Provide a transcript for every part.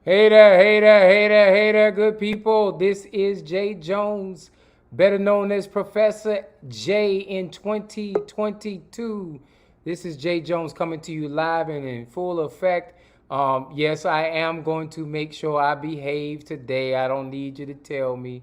Hey there, good people. This is Jay Jones, better known as Professor J in 2022. This is Jay Jones coming to you live and in full effect. Yes, I am going to make sure I behave today. I don't need you to tell me.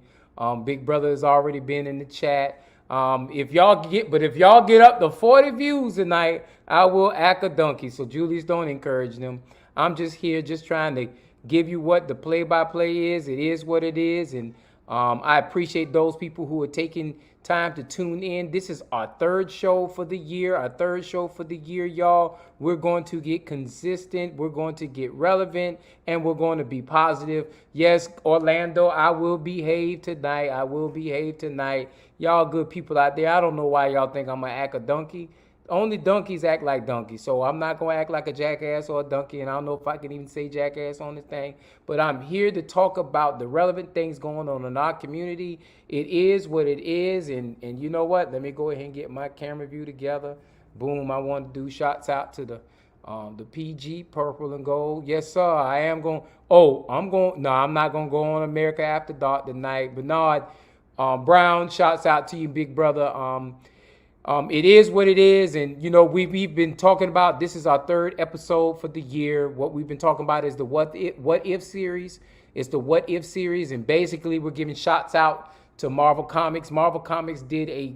Big Brother has already been in the chat. If y'all get up to 40 views tonight, I will act a donkey. So Julius, don't encourage them. I'm just here, just trying to give you what the play-by-play is. It is what it is, and I appreciate those people who are taking time to tune in. This is our third show for the year. Y'all. We're going to get consistent. We're going to get relevant, and we're going to be positive. Yes, Orlando, I will behave tonight. Y'all good people out there. I don't know why y'all think I'm going to act a donkey. Only donkeys act like donkeys, so I'm not going to act like a jackass or a donkey, and I don't know if I can even say jackass on this thing, but I'm here to talk about the relevant things going on in our community. It is what it is, and you know what? Let me go ahead and get my camera view together. Boom, I want to do shots out to the PG, purple and gold. Yes, sir, I am going. I'm not going to go on America After Dark tonight. Bernard Brown, shots out to you, big brother. It is what it is, and you know we've been talking about. This is our third episode for the year. What we've been talking about is the what if series. It's the what if series, and basically we're giving shots out to Marvel Comics. Marvel Comics did a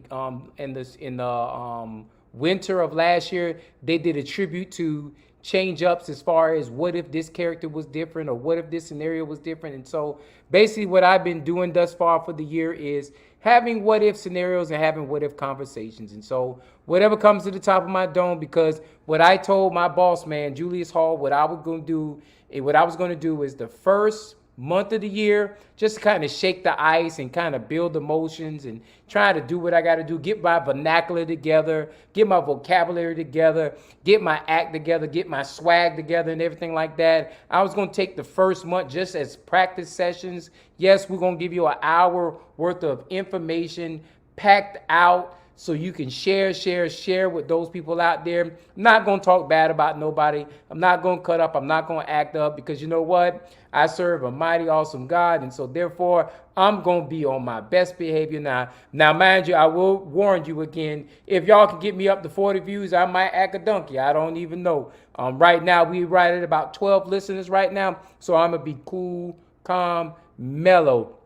in the winter of last year, they did a tribute to change ups as far as what if this character was different or what if this scenario was different. And so basically what I've been doing thus far for the year is having what if scenarios and having what if conversations. And so whatever comes to the top of my dome, because what I told my boss man, Julius Hall, what I was going to do is the first month of the year, just kind of shake the ice and kind of build emotions and try to do what I got to do, get my vernacular together, get my vocabulary together, get my act together, get my swag together and everything like that. I was going to take the first month just as practice sessions. Yes, we're going to give you an hour worth of information packed out so you can share with those people out there. I'm not going to talk bad about nobody. I'm not going to cut up. I'm not going to act up, because you know what? I serve a mighty awesome God, and so therefore I'm going to be on my best behavior now. Now, mind you, I will warn you again, if y'all can get me up to 40 views, I might act a donkey. I don't even know. Right now, we right at about 12 listeners right now, so I'm going to be cool, calm, mellow.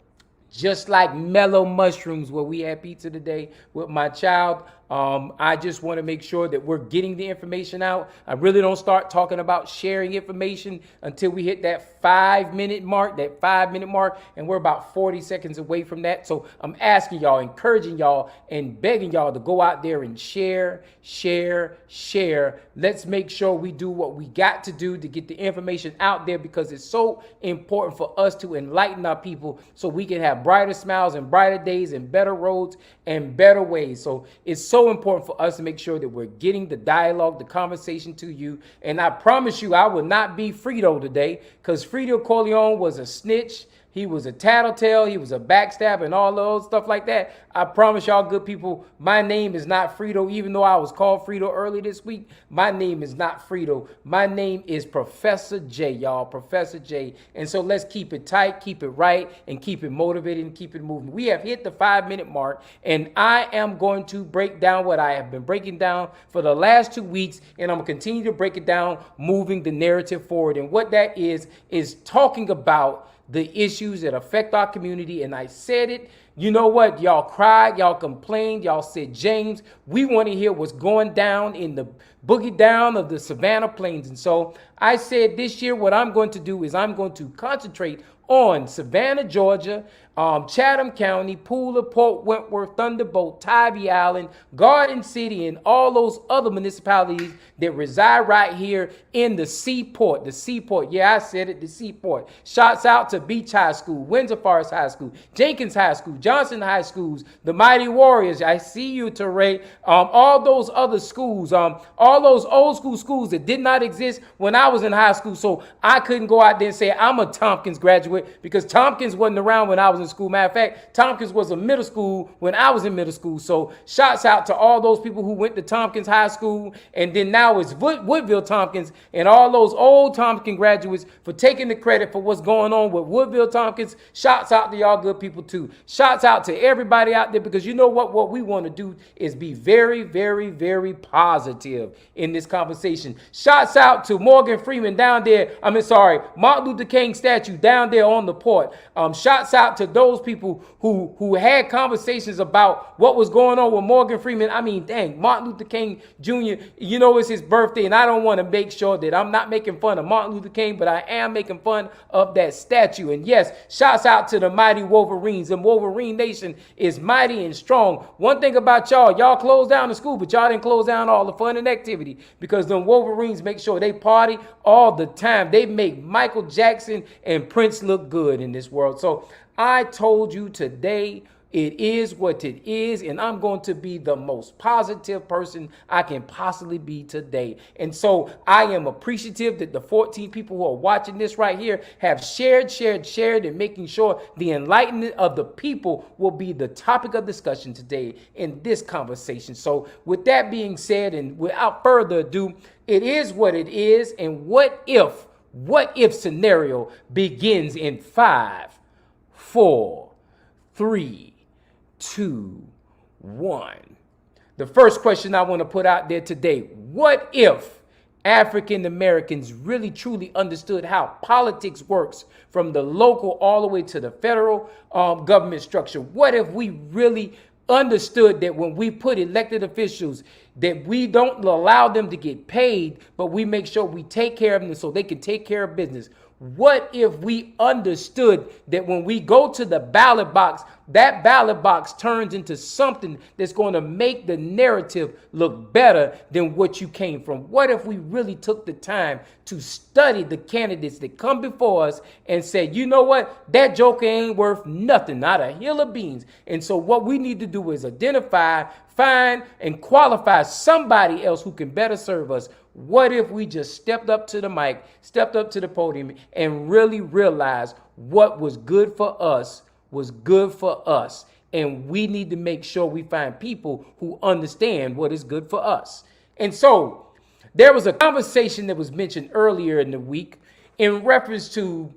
Just like mellow mushrooms where we had pizza today with my child. I just want to make sure that we're getting the information out. I really don't start talking about sharing information until we hit that 5 minute mark, and we're about 40 seconds away from that. So I'm asking y'all, encouraging y'all, and begging y'all to go out there and share. Let's make sure we do what we got to do to get the information out there, because it's so important for us to enlighten our people so we can have brighter smiles and brighter days and better roads and better ways. So it's so important for us to make sure that we're getting the dialogue, the conversation to you. And I promise you, I will not be Frito today, because Frito Corleone was a snitch. He was a tattletale. He was a backstabber and all those stuff like that. I promise y'all good people, my name is not Frito. Even though I was called Frito early this week, my name is not Frito. My name is Professor J, y'all. Professor J. And so let's keep it tight, keep it right, and keep it motivated and keep it moving. We have hit the 5 minute mark, and I am going to break down what I have been breaking down for the last 2 weeks, and I'm going to continue to break it down, moving the narrative forward. And what that is talking about the issues that affect our community. And I said it, you know what? Y'all cried, y'all complained, y'all said, James, we want to hear what's going down in the boogie down of the Savannah Plains. And so I said this year, what I'm going to do is I'm going to concentrate on Savannah, Georgia, Chatham County, Pooler, Port Wentworth, Thunderbolt, Tybee Island, Garden City, and all those other municipalities that reside right here in the seaport. The seaport, yeah, I said it, the seaport. Shouts out to Beach High School, Windsor Forest High School, Jenkins High School, Johnson High Schools, the Mighty Warriors. I see you, Teray. All those other schools, all those old school schools that did not exist when I was in high school. So I couldn't go out there and say I'm a Tompkins graduate, because Tompkins wasn't around when I was in in school. Matter of fact, Tompkins was a middle school when I was in middle school. So shouts out to all those people who went to Tompkins High School, and then now it's Woodville Tompkins, and all those old Tompkins graduates for taking the credit for what's going on with Woodville Tompkins. Shouts out to y'all good people too. Shouts out to everybody out there, because you know what we want to do is be very, very, very positive in this conversation. Shouts out to Morgan Freeman down there. Martin Luther King statue down there on the port. Shouts out to those people who had conversations about what was going on with Morgan Freeman. I mean, dang, Martin Luther King Jr., you know, it's his birthday, and I don't want to make sure that I'm not making fun of Martin Luther King, but I am making fun of that statue. And yes, shouts out to the mighty Wolverines. And Wolverine Nation is mighty and strong. One thing about y'all closed down the school, but y'all didn't close down all the fun and activity, because the Wolverines make sure they party all the time. They make Michael Jackson and Prince look good in this world. So I told you today, it is what it is, and I'm going to be the most positive person I can possibly be today. And so I am appreciative that the 14 people who are watching this right here have shared, and making sure the enlightenment of the people will be the topic of discussion today in this conversation. So with that being said, and without further ado, it is what it is, and what if scenario begins in 5, 4, 3, 2, 1. The first question I want to put out there today: what if African Americans really truly understood how politics works from the local all the way to the federal government structure? What if we really understood that when we put elected officials, that we don't allow them to get paid, but we make sure we take care of them so they can take care of business? What if we understood that when we go to the ballot box, that ballot box turns into something that's going to make the narrative look better than what you came from? What if we really took the time to study the candidates that come before us and said, you know what, that joker ain't worth nothing, not a hill of beans. And so what we need to do is identify, find, and qualify somebody else who can better serve us. What if we just stepped up to the mic, stepped up to the podium, and really realized what was good for us was good for us? And we need to make sure we find people who understand what is good for us. And so there was a conversation that was mentioned earlier in the week in reference to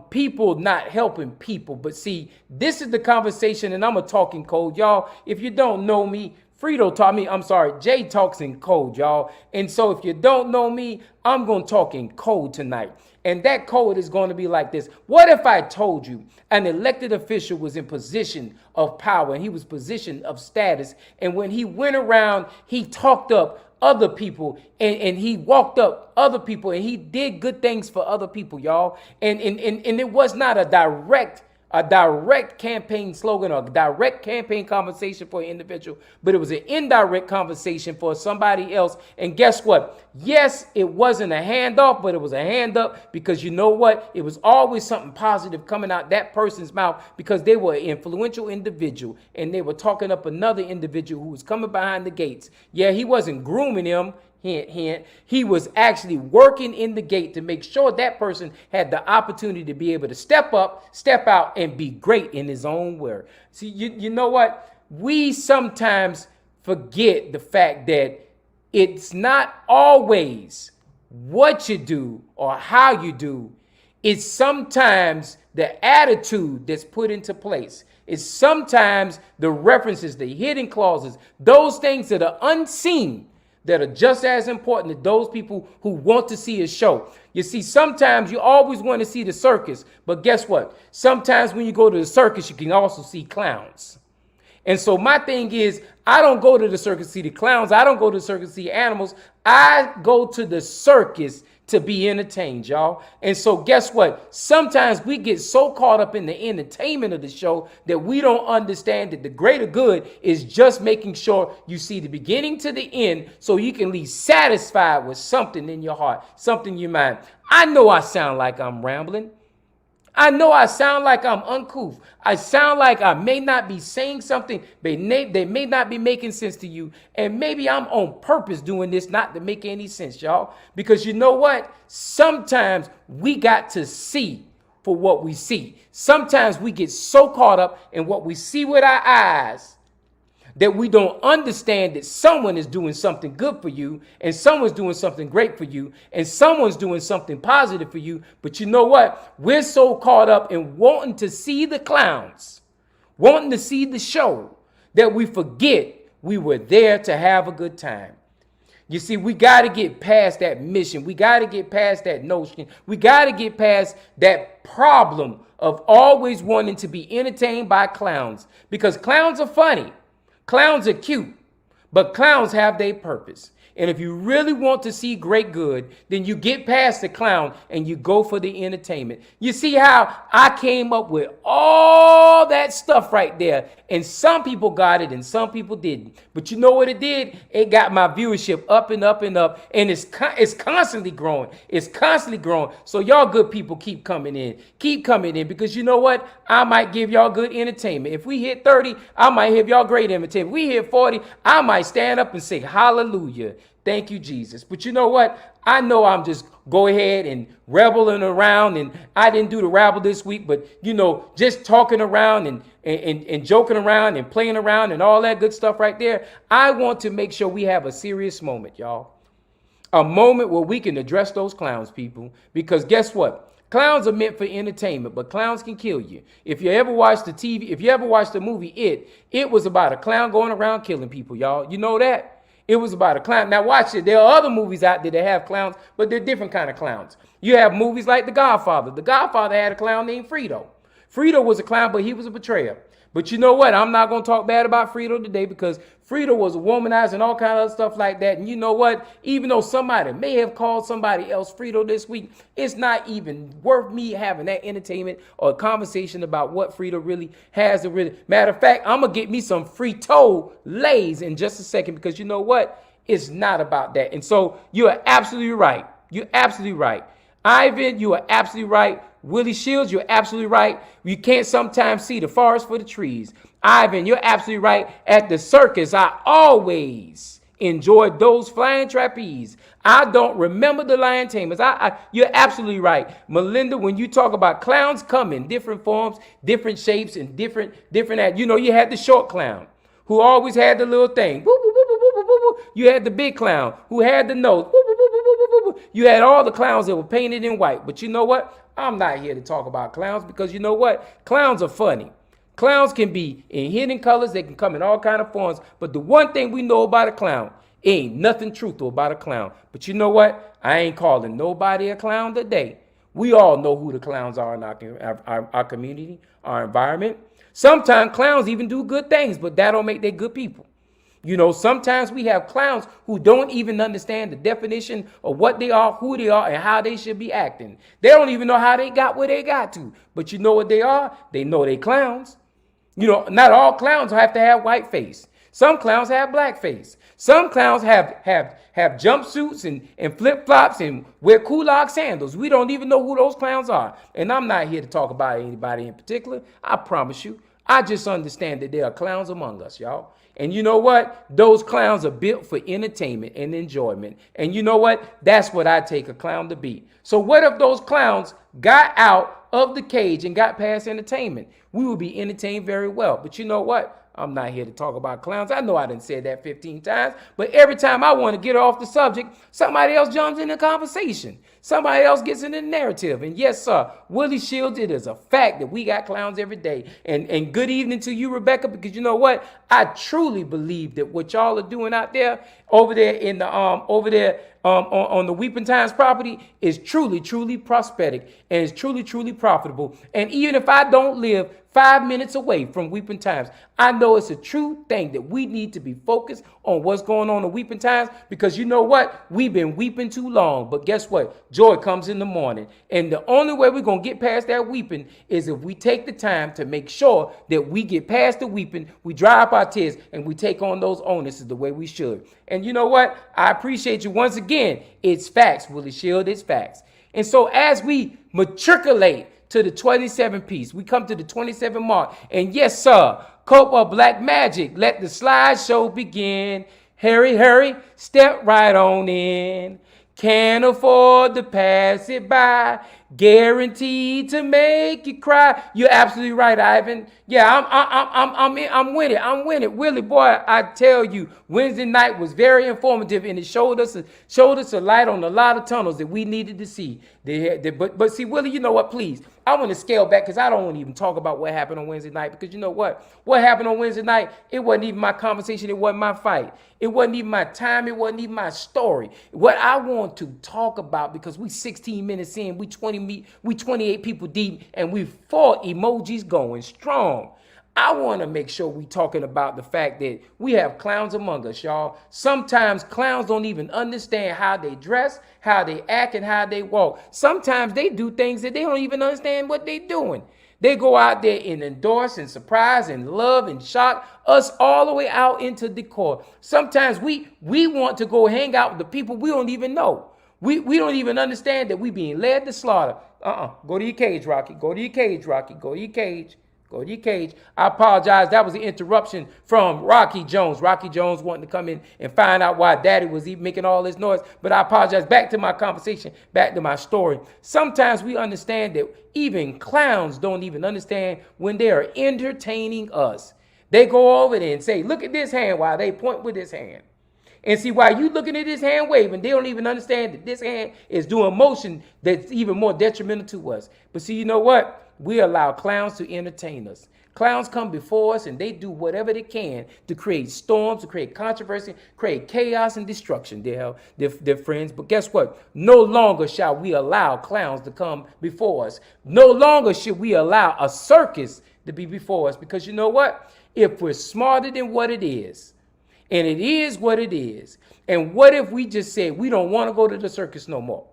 people not helping people. But see, this is the conversation, and I'm a talking code. Y'all, if you don't know me, Jay talks in code, y'all. And so if you don't know me, I'm going to talk in code tonight. And that code is going to be like this. What if I told you an elected official was in position of power, and he was position of status, and when he went around, he talked up other people, and he walked up other people, and he did good things for other people, y'all. And it was not a direct campaign slogan or direct campaign conversation for an individual, but it was an indirect conversation for somebody else. And guess what? Yes, it wasn't a handoff, but it was a hand up, because you know what? It was always something positive coming out that person's mouth, because they were an influential individual, and they were talking up another individual who was coming behind the gates. Yeah, he wasn't grooming him. Hint, hint. He was actually working in the gate to make sure that person had the opportunity to be able to step up, step out, and be great in his own way. See, you know what? We sometimes forget the fact that it's not always what you do or how you do. It's sometimes the attitude that's put into place. It's sometimes the references, the hidden clauses, those things that are unseen, that are just as important to those people who want to see a show. You see, sometimes you always want to see the circus, but guess what? Sometimes when you go to the circus, you can also see clowns. And so my thing is, I don't go to the circus to see the clowns. I don't go to the circus to see animals. I go to the circus to be entertained, y'all. And so guess what? Sometimes we get so caught up in the entertainment of the show that we don't understand that the greater good is just making sure you see the beginning to the end, so you can leave satisfied with something in your heart, something in your mind. I know I sound like I'm rambling. I know I sound like I'm uncouth. I sound like I may not be saying something, they may not be making sense to you. And maybe I'm on purpose doing this not to make any sense, y'all. Because you know what? Sometimes we got to see for what we see. Sometimes we get so caught up in what we see with our eyes that we don't understand that someone is doing something good for you, and someone's doing something great for you, and someone's doing something positive for you. But you know what? We're so caught up in wanting to see the clowns, wanting to see the show, that we forget we were there to have a good time. You see, we got to get past that mission. We got to get past that notion. We got to get past that problem of always wanting to be entertained by clowns, because clowns are funny. Clowns are cute, but clowns have their purpose. And if you really want to see great good, then you get past the clown and you go for the entertainment. You see how I came up with all that stuff right there. And some people got it and some people didn't. But you know what it did? It got my viewership up and up and up. And it's constantly growing. It's constantly growing. So y'all good people keep coming in. Keep coming in, because you know what? I might give y'all good entertainment. If we hit 30, I might give y'all great entertainment. If we hit 40, I might stand up and say hallelujah. Thank you, Jesus. But you know what? I know I'm just go ahead and reveling around, and I didn't do the rabble this week, but you know, just talking around and joking around and playing around and all that good stuff right there. I want to make sure we have a serious moment, y'all. A moment where we can address those clowns, people, because guess what? Clowns are meant for entertainment, but clowns can kill you. If you ever watched the TV, if you ever watched the movie It was about a clown going around killing people, y'all. You know that? It was about a clown. Now watch it. There are other movies out there that have clowns, but they're different kind of clowns. You have movies like The Godfather. The Godfather had a clown named Frito. Frito was a clown, but he was a betrayer. But you know what? I'm not going to talk bad about Frito today, because Frito was a womanizer and all kind of stuff like that. And you know what? Even though somebody may have called somebody else Frito this week, it's not even worth me having that entertainment or conversation about what Frito really has to really. Matter of fact, I'm going to get me some Frito Lays in just a second, because you know what? It's not about that. And so you are absolutely right. You're absolutely right. Ivan, you are absolutely right. Willie Shields, you're absolutely right. You can't sometimes see the forest for the trees. Ivan, you're absolutely right. At the circus, I always enjoyed those flying trapeze. I don't remember the lion tamers. You're absolutely right. Melinda, when you talk about clowns come in different forms, different shapes, and different, you know, you had the short clown who always had the little thing. You had the big clown who had the nose. You had all the clowns that were painted in white. But you know what? I'm not here to talk about clowns, because you know what? Clowns are funny. Clowns can be in hidden colors. They can come in all kind of forms. But the one thing we know about a clown, ain't nothing truthful about a clown. But you know what? I ain't calling nobody a clown today. We all know who the clowns are in our community, our environment. Sometimes clowns even do good things, but that don't make them good people. You know, sometimes we have clowns who don't even understand the definition of what they are, who they are, and how they should be acting. They don't even know how they got where they got to. But you know what they are? They know they clowns. You know, not all clowns have to have white face. Some clowns have black face. Some clowns have jumpsuits and flip-flops and wear kulog sandals. We don't even know who those clowns are. And I'm not here to talk about anybody in particular. I promise you. I just understand that there are clowns among us, y'all. And you know what? Those clowns are built for entertainment and enjoyment. And you know what? That's what I take a clown to be. So what if those clowns got out of the cage and got past entertainment? We would be entertained very well. But you know what? I'm not here to talk about clowns. I know I done said that 15 times, but every time I want to get off the subject, somebody else jumps in the conversation. Somebody else gets in the narrative. And yes, sir, Willie Shields, it is a fact that we got clowns every day. And good evening to you, Rebecca, because you know what? I truly believe that what y'all are doing out there, over there in the on the Weeping Times property is truly, truly prosthetic and is truly, truly profitable. And even if I don't live 5 minutes away from Weeping Times, I know it's a true thing that we need to be focused on what's going on in Weeping Times, because you know what? We've been weeping too long. But guess what? Joy comes in the morning. And the only way we're going to get past that weeping is if we take the time to make sure that we get past the weeping, we dry up our tears, and we take on those onuses the way we should. And you know what? I appreciate you once again. It's facts, Willie Shield. It's facts. And so as we matriculate to the 27 piece, we come to the 27 mark. And yes, sir, Cope of Black Magic, let the slideshow begin. Hurry, step right on in. Can't afford to pass it by. Guaranteed to make you cry. You're absolutely right, Ivan. Yeah, I'm with it. I'm with it. Willie, boy, I tell you, Wednesday night was very informative, and it showed us a light on a lot of tunnels that we needed to see. But see, Willie, you know what? Please, I want to scale back because I don't want to even talk about what happened on Wednesday night, because you know what? What happened on Wednesday night? It wasn't even my conversation. It wasn't my fight. It wasn't even my time. It wasn't even my story. What I want to talk about, because we 16 minutes in, we 28 people deep, and we 4 emojis going strong. I want to make sure we talking about the fact that we have clowns among us, y'all. Sometimes clowns don't even understand how they dress, how they act, and how they walk. Sometimes they do things that they don't even understand what they're doing. They go out there and endorse and surprise and love and shock us all the way out into decor. Sometimes we want to go hang out with the people we don't even know. We don't even understand that we being led to slaughter. Go to your cage, Rocky. Go to your cage, Rocky. Go to your cage. Go to your cage. I apologize. That was an interruption from Rocky Jones. Rocky Jones wanting to come in and find out why Daddy was even making all this noise. But I apologize. Back to my conversation. Back to my story. Sometimes we understand that even clowns don't even understand when they are entertaining us. They go over there and say, look at this hand, while they point with this hand. And see, while you looking at this hand waving, they don't even understand that this hand is doing motion that's even more detrimental to us. But see, you know what? We allow clowns to entertain us. Clowns come before us and they do whatever they can to create storms, to create controversy, create chaos and destruction, dear friends. But guess what? No longer shall we allow clowns to come before us. No longer should we allow a circus to be before us, because you know what? If we're smarter than what it is, and it is what it is, and what if we just say we don't want to go to the circus no more?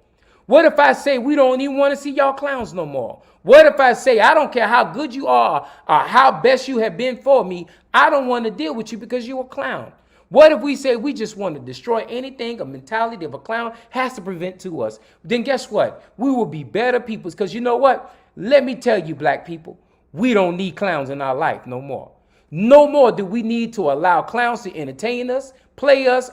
What if I say we don't even want to see y'all clowns no more? What if I say I don't care how good you are or how best you have been for me, I don't want to deal with you because you're a clown? What if we say we just want to destroy anything a mentality of a clown has to prevent to us? Then guess what? We will be better people, because you know what? Let me tell you, black people, we don't need clowns in our life no more. No more do we need to allow clowns to entertain us,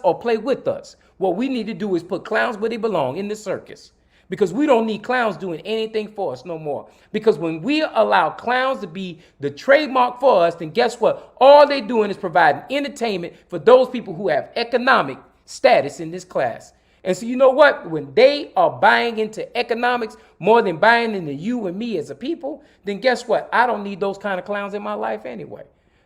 or play with us. What we need to do is put clowns where they belong, in the circus. Because we don't need clowns doing anything for us no more. Because when we allow clowns to be the trademark for us, then guess what? All they're doing is providing entertainment for those people who have economic status in this class. And so you know what? When they are buying into economics more than buying into you and me as a people, then guess what? I don't need those kind of clowns in my life anyway.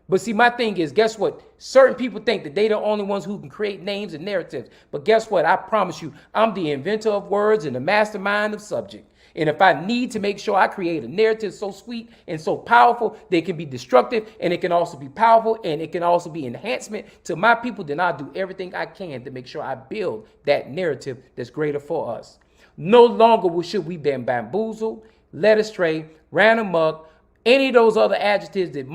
But see, my thing is, guess what? Certain people think that they're the only ones who can create names and narratives. But guess what? I promise you, I'm the inventor of words and the mastermind of subject. And if I need to make sure I create a narrative so sweet and so powerful, they can be destructive, and it can also be powerful, and it can also be enhancement to my people, then I'll do everything I can to make sure I build that narrative that's greater for us. No longer should we be bamboozled, led astray, ran amok, any of those other adjectives that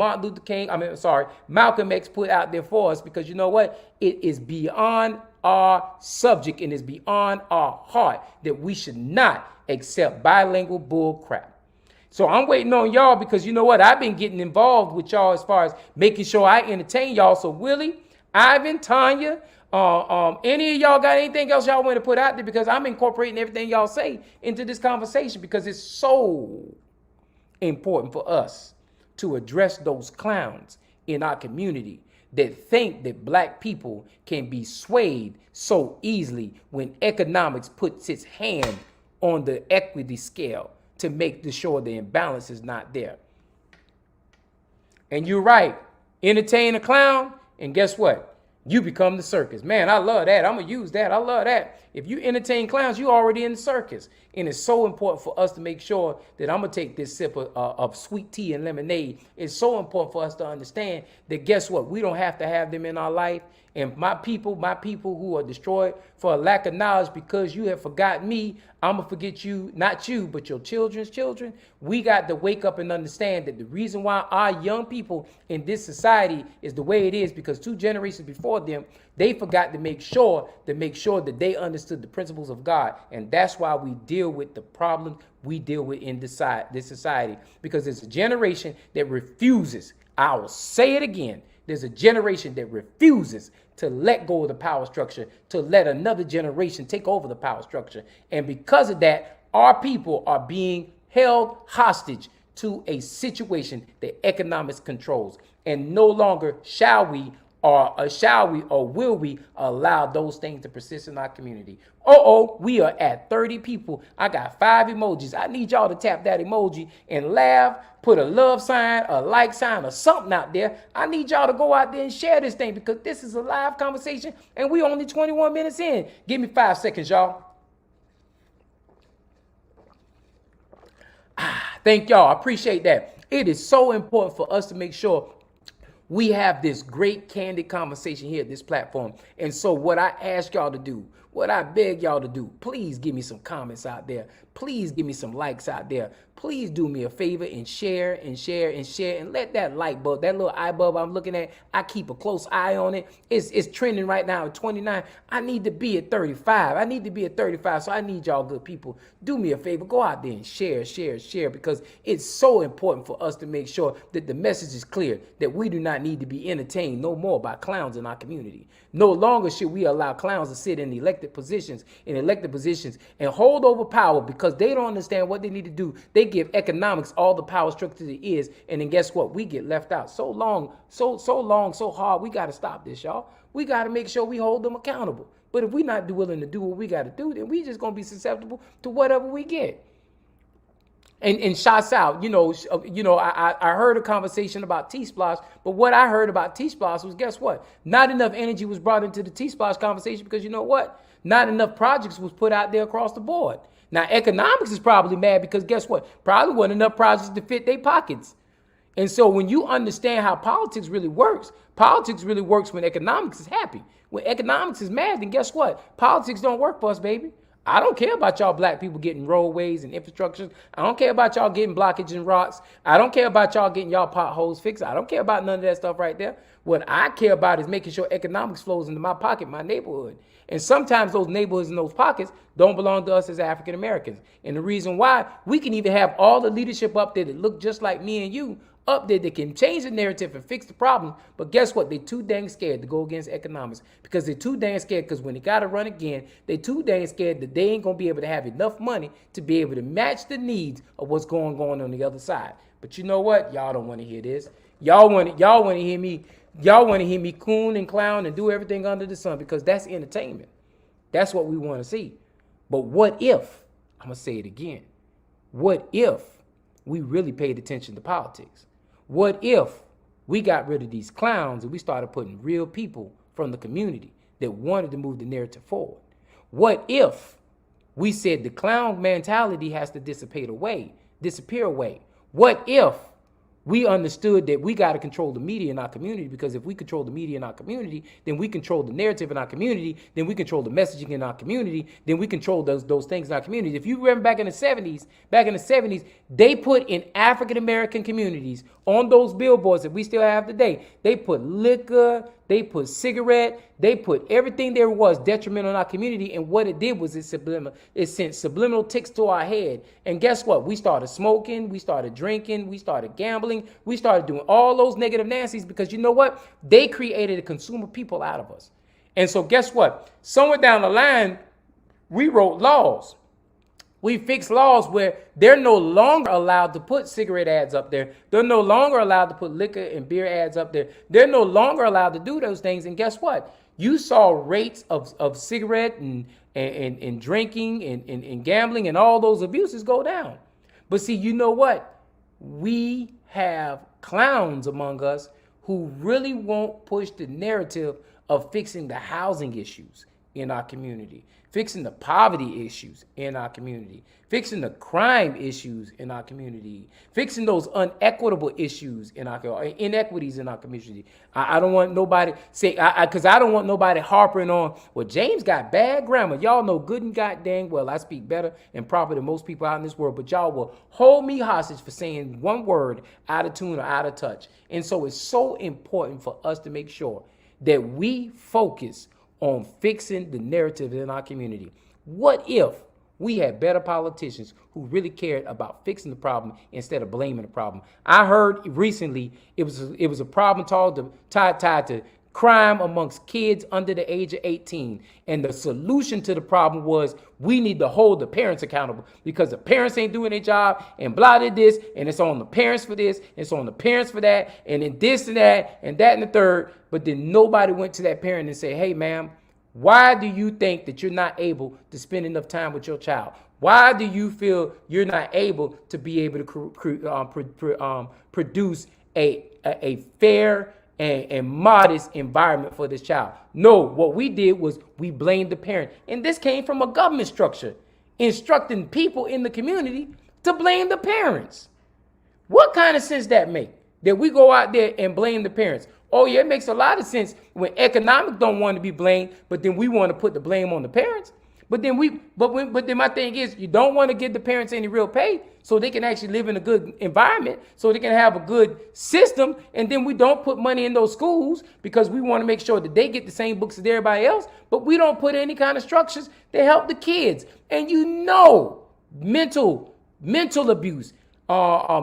Malcolm X put out there for us, because you know what? It is beyond our subject and is beyond our heart that we should not accept bilingual bull crap. So I'm waiting on y'all, because you know what? I've been getting involved with y'all as far as making sure I entertain y'all. So Willie, Ivan, Tanya, any of y'all got anything else y'all want to put out there? Because I'm incorporating everything y'all say into this conversation, because it's so important for us to address those clowns in our community that think that black people can be swayed so easily when economics puts its hand on the equity scale to make sure the imbalance is not there. And you're right. Entertain a clown, and guess what? You become the circus. Man, I love that. I'm going to use that. I love that. If you entertain clowns, you're already in the circus. And it's so important for us to make sure that I'm going to take this sip of sweet tea and lemonade. It's so important for us to understand that, guess what? We don't have to have them in our life. And my people who are destroyed for a lack of knowledge, because you have forgotten me, I'm going to forget you, not you, but your children's children. We got to wake up and understand that the reason why our young people in this society is the way it is, because 2 generations before them, they forgot to make sure that they understood the principles of God. And that's why we deal with the problems we deal with in this society, because there's a generation that refuses. I will say it again. There's a generation that refuses to let go of the power structure, to let another generation take over the power structure. And because of that, our people are being held hostage to a situation that economics controls. And no longer shall we or will we allow those things to persist in our community. We are at 30 people. I got 5 emojis. I need y'all to tap that emoji and laugh, put a love sign, a like sign, or something out there. I need y'all to go out there and share this thing because this is a live conversation and we only 21 minutes in. Give me 5 seconds, y'all. Thank y'all. I appreciate that. It is so important for us to make sure we have this great candid conversation here at this platform. And so what I ask y'all to do, what I beg y'all to do, please give me some comments out there. Please give me some likes out there. Please do me a favor and share and share and share and let that light bulb, that little eye bulb I'm looking at, I keep a close eye on it. It's trending right now at 29. I need to be at 35. I need to be at 35. So I need y'all good people. Do me a favor. Go out there and share because it's so important for us to make sure that the message is clear, that we do not need to be entertained no more by clowns in our community. No longer should we allow clowns to sit in elected positions and hold over power because they don't understand what they need to do. They give economics all the power structure it is, and then guess what? We get left out. So long, so hard. We got to stop this, y'all. We got to make sure we hold them accountable. But if we're not willing to do what we got to do, then we just going to be susceptible to whatever we get. And shots out, I heard a conversation about T-Splosh, but what I heard about T-Splosh was, guess what? Not enough energy was brought into the T-Splosh conversation because you know what? Not enough projects was put out there across the board. Now, economics is probably mad because guess what? Probably wasn't enough projects to fit their pockets. And so when you understand how politics really works when economics is happy. When economics is mad, then guess what? Politics don't work for us, baby. I don't care about y'all black people getting roadways and infrastructure. I don't care about y'all getting blockage and rocks. I don't care about y'all getting y'all potholes fixed. I don't care about none of that stuff right there. What I care about is making sure economics flows into my pocket, my neighborhood. And sometimes those neighborhoods and those pockets don't belong to us as African Americans. And the reason why, we can even have all the leadership up there that look just like me and you up there that can change the narrative and fix the problem. But guess what? They're too dang scared to go against economics because they're too dang scared because when they got to run again, they're too dang scared that they ain't going to be able to have enough money to be able to match the needs of what's going on the other side. But you know what? Y'all don't want to hear this. Y'all want to hear me. Y'all want to hear me coon and clown and do everything under the sun because that's entertainment. That's what we want to see. But what if, I'm going to say it again, what if we really paid attention to politics? What if we got rid of these clowns and we started putting real people from the community that wanted to move the narrative forward? What if we said the clown mentality has to disappear away? What if we understood that we got to control the media in our community because if we control the media in our community, then we control the narrative in our community, then we control the messaging in our community, then we control those things in our community. If you remember back in the 70s, they put in African American communities on those billboards that we still have today, they put liquor, they put cigarette, they put everything there was detrimental in our community. And what it did was it sent subliminal ticks to our head. And guess what? We started smoking, we started drinking, we started gambling, we started doing all those negative Nancy's because you know what? They created a consumer people out of us. And so guess what? Somewhere down the line, we wrote laws. We fixed laws where they're no longer allowed to put cigarette ads up there. They're no longer allowed to put liquor and beer ads up there. They're no longer allowed to do those things. And guess what? You saw rates of cigarette and drinking and gambling and all those abuses go down. But see, you know what? We have clowns among us who really won't push the narrative of fixing the housing issues in our community, fixing the poverty issues in our community, fixing the crime issues in our community, fixing those unequitable issues in our inequities in our community. I don't want nobody say because I don't want nobody harping on, well, James got bad grammar. Y'all know good and goddamn well I speak better and proper than most people out in this world, but y'all will hold me hostage for saying one word out of tune or out of touch. And so it's so important for us to make sure that we focus on fixing the narrative in our community. What if we had better politicians who really cared about fixing the problem instead of blaming the problem? I heard recently it was a problem tied crime amongst kids under the age of 18. And the solution to the problem was we need to hold the parents accountable because the parents ain't doing their job and blah, did this, and it's on the parents for this, it's on the parents for that, and then this and that and the third. But then nobody went to that parent and said, hey, ma'am, why do you think that you're not able to spend enough time with your child? Why do you feel you're not able to be able to produce a fair and modest environment for this child? No, what we did was we blamed the parent. And this came from a government structure, instructing people in the community to blame the parents. What kind of sense that make? That we go out there and blame the parents? Oh yeah, it makes a lot of sense when economics don't want to be blamed, but then we want to put the blame on the parents. But then my thing is, you don't want to give the parents any real pay so they can actually live in a good environment, so they can have a good system. And then we don't put money in those schools because we want to make sure that they get the same books as everybody else. But we don't put any kind of structures to help the kids. And mental abuse,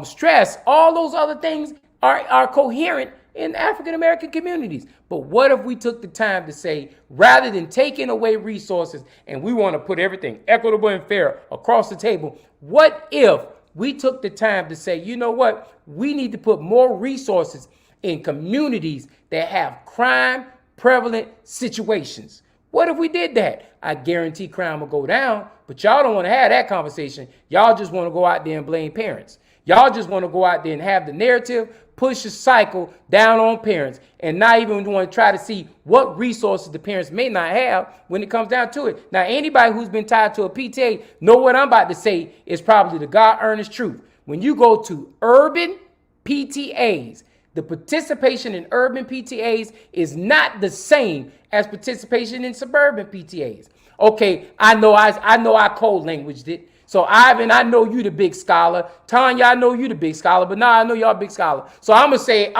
stress, all those other things are coherent in African-American communities. But what if we took the time to say, rather than taking away resources and we want to put everything equitable and fair across the table, what if we took the time to say, you know what, we need to put more resources in communities that have crime prevalent situations? What if we did that? I guarantee crime will go down, but y'all don't want to have that conversation. Y'all just want to go out there and blame parents. Y'all just want to go out there and have the narrative, push a cycle down on parents, and not even want to try to see what resources the parents may not have when it comes down to it. Now, anybody who's been tied to a PTA know what I'm about to say is probably the God-earnest truth. When you go to urban PTAs, the participation in urban PTAs is not the same as participation in suburban PTAs. Okay, I know I code languaged it. So Ivan, I know you the big scholar. Tanya, I know you the big scholar, but now I know y'all big scholar. So I'm gonna say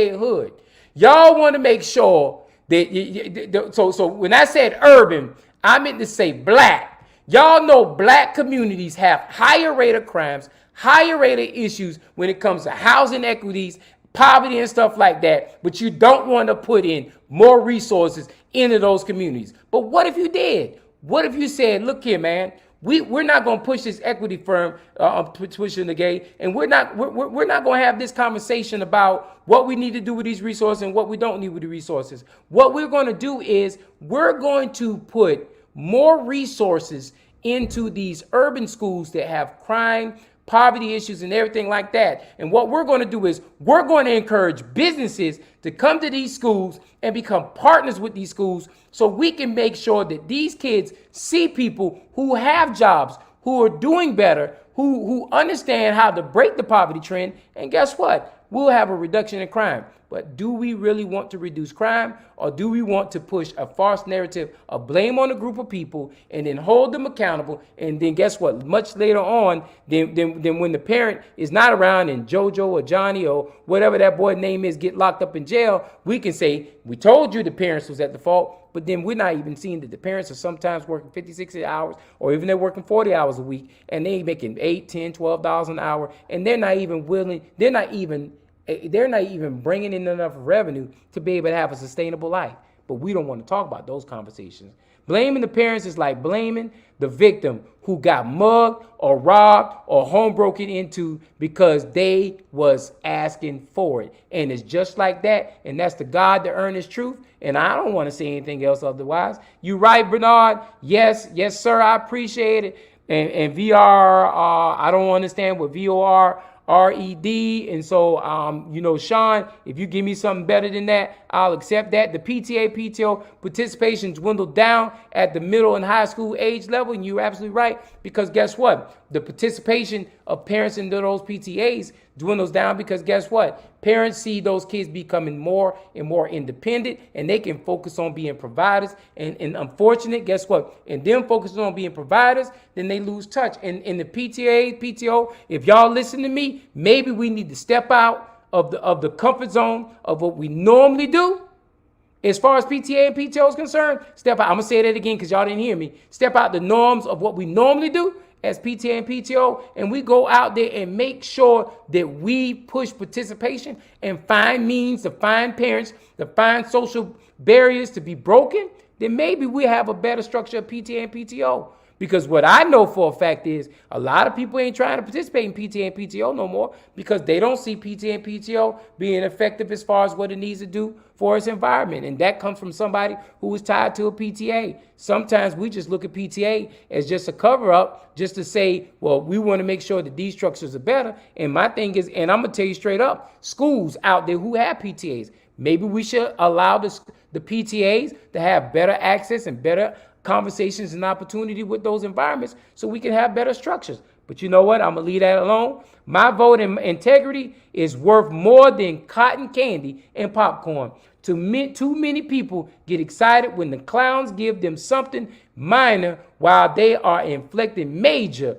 it hood. Y'all want to make sure that so when I said urban, I meant to say black. Y'all know black communities have higher rate of crimes, higher rate of issues when it comes to housing equities, poverty and stuff like that, but you don't want to put in more resources into those communities. But what if you did? What if you said, look here, man, we're not going to push this equity firm pushing the gate, and we're not going to have this conversation about what we need to do with these resources and what we don't need with the resources. What we're going to do is we're going to put more resources into these urban schools that have crime, poverty issues and everything like that. And what we're going to do is we're going to encourage businesses to come to these schools and become partners with these schools so we can make sure that these kids see people who have jobs, who are doing better, who understand how to break the poverty trend. And guess what? We'll have a reduction in crime. But do we really want to reduce crime, or do we want to push a false narrative of blame on a group of people and then hold them accountable? And then guess what? Much later on, then when the parent is not around and JoJo or Johnny or whatever that boy's name is get locked up in jail, we can say, we told you the parents was at the fault. But then we're not even seeing that the parents are sometimes working 50, 60 hours, or even they're working 40 hours a week, and they making $8, $10, $12 an hour, and they're not even bringing in enough revenue to be able to have a sustainable life. But we don't want to talk about those conversations. Blaming the parents is like blaming the victim who got mugged or robbed or home broken into because they was asking for it. And it's just like that. And that's the God that earnest truth. And I don't want to say anything else otherwise. You right, Bernard? Yes, sir. I appreciate it. And VR, I don't understand what VOR RED. And so, Sean, if you give me something better than that, I'll accept that. The PTA, PTO participation dwindled down at the middle and high school age level. And you're absolutely right, because guess what? The participation of parents in those PTAs dwindles down because guess what? Parents see those kids becoming more and more independent, and they can focus on being providers. And unfortunate, guess what? And them focusing on being providers, then they lose touch. And in the PTA, PTO, if y'all listen to me, maybe we need to step out of the comfort zone of what we normally do. As far as PTA and PTO is concerned, step out. I'm going to say that again because y'all didn't hear me. Step out the norms of what we normally do as PTA and PTO, and we go out there and make sure that we push participation and find means to find parents, to find social barriers to be broken, then maybe we have a better structure of PTA and PTO. Because what I know for a fact is a lot of people ain't trying to participate in PTA and PTO no more because they don't see PTA and PTO being effective as far as what it needs to do for its environment. And that comes from somebody who is tied to a PTA. Sometimes we just look at PTA as just a cover up just to say, well, we want to make sure that these structures are better. And my thing is, and I'm going to tell you straight up, schools out there who have PTAs, maybe we should allow the PTAs to have better access and better conversations and opportunity with those environments so we can have better structures. But you know what? I'm going to leave that alone. My vote in integrity is worth more than cotton candy and popcorn. Too many people get excited when the clowns give them something minor while they are inflicting major